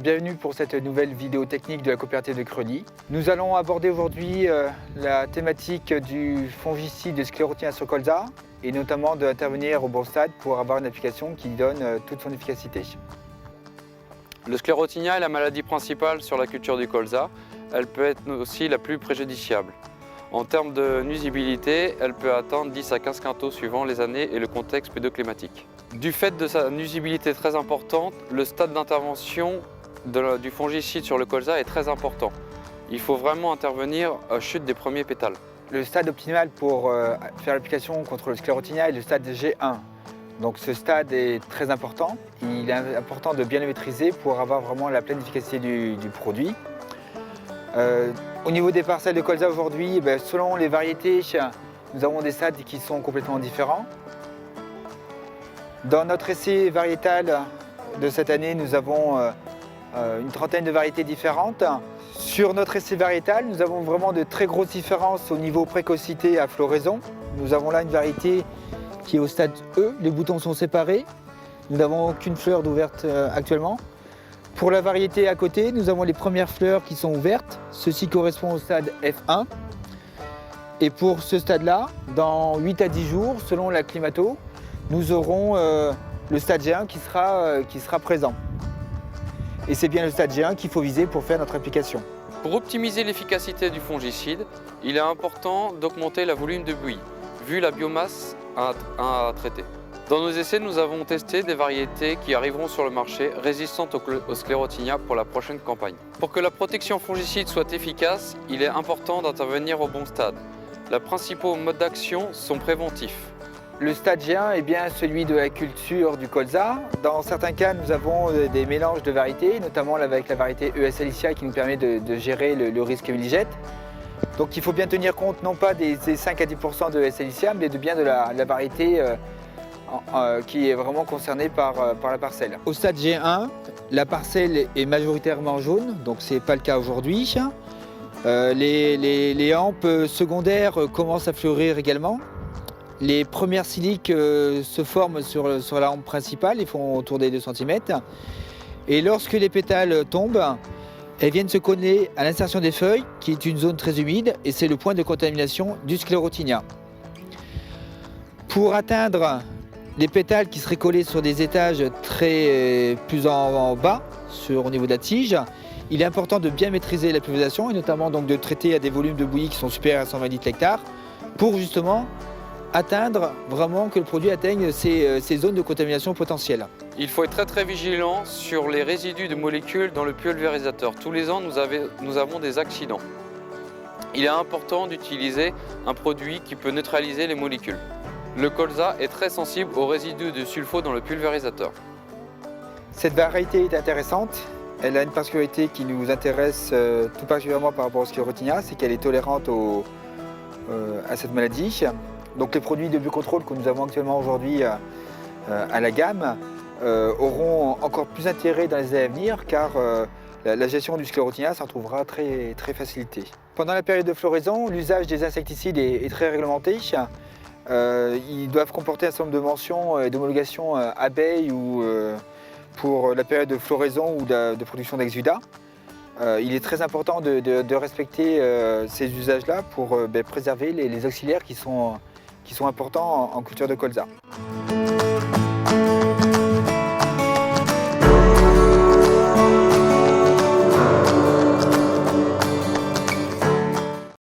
bienvenue pour cette nouvelle vidéo technique de la coopérative de Creully. Nous allons aborder aujourd'hui la thématique du fongicide de sclérotinia sur colza et notamment d'intervenir au bon stade pour avoir une application qui donne toute son efficacité. Le sclérotinia est la maladie principale sur la culture du colza. Elle peut être aussi la plus préjudiciable. En termes de nuisibilité, elle peut atteindre 10 à 15 quintaux suivant les années et le contexte pédoclimatique. Du fait de sa nuisibilité très importante, le stade d'intervention du fongicide sur le colza est très important. Il faut vraiment intervenir à chute des premiers pétales. Le stade optimal pour faire l'application contre le sclérotinia est le stade G1. Donc ce stade est très important. Il est important de bien le maîtriser pour avoir vraiment la pleine efficacité du produit. Au niveau des parcelles de colza aujourd'hui, selon les variétés, nous avons des stades qui sont complètement différents. Dans notre essai variétal de cette année, nous avons une trentaine de variétés différentes. Sur notre essai variétal, nous avons vraiment de très grosses différences au niveau précocité à floraison. Nous avons là une variété qui est au stade E, les boutons sont séparés. Nous n'avons aucune fleur d'ouverte actuellement. Pour la variété à côté, nous avons les premières fleurs qui sont ouvertes. Ceci correspond au stade F1. Et pour ce stade-là, dans 8 à 10 jours, selon la climato, nous aurons le stade G1 qui sera présent. Et c'est bien le stade G1 qu'il faut viser pour faire notre application. Pour optimiser l'efficacité du fongicide, il est important d'augmenter le volume de buis, vu la biomasse à traiter. Dans nos essais, nous avons testé des variétés qui arriveront sur le marché résistantes au sclérotinia pour la prochaine campagne. Pour que la protection fongicide soit efficace, il est important d'intervenir au bon stade. Les principaux modes d'action sont préventifs. Le stade G1 est bien celui de la culture du colza. Dans certains cas, nous avons des mélanges de variétés, notamment avec la variété ES Alicia qui nous permet de gérer le risque milligette. Donc il faut bien tenir compte non pas des 5 à 10% de ES Alicia, mais bien de la variété qui est vraiment concernée par la parcelle. Au stade G1, la parcelle est majoritairement jaune, donc ce n'est pas le cas aujourd'hui. Les hampes secondaires commencent à fleurir également. Les premières siliques se forment sur la hampe principale, ils font autour des 2 cm. Et lorsque les pétales tombent, elles viennent se coller à l'insertion des feuilles, qui est une zone très humide, et c'est le point de contamination du sclérotinia. Pour atteindre les pétales qui seraient collés sur des étages plus en bas, au niveau de la tige, il est important de bien maîtriser la pulvérisation et notamment donc de traiter à des volumes de bouillie qui sont supérieurs à 120 litres l'hectare pour justement atteindre vraiment que le produit atteigne ces zones de contamination potentielle. Il faut être très vigilant sur les résidus de molécules dans le pulvérisateur. Tous les ans, nous avons des accidents. Il est important d'utiliser un produit qui peut neutraliser les molécules. Le colza est très sensible aux résidus de sulfo dans le pulvérisateur. Cette variété est intéressante. Elle a une particularité qui nous intéresse tout particulièrement par rapport au sclérotinia, c'est qu'elle est tolérante à cette maladie. Donc les produits de biocontrôle que nous avons actuellement aujourd'hui à la gamme auront encore plus intérêt dans les années à venir car la gestion du sclérotinia s'en trouvera très facilitée. Pendant la période de floraison, l'usage des insecticides est très réglementé. Ils doivent comporter un certain nombre de mentions et d'homologation abeilles ou pour la période de floraison ou de production d'exudat. Il est très important de respecter ces usages-là pour préserver les auxiliaires qui sont importants en culture de colza.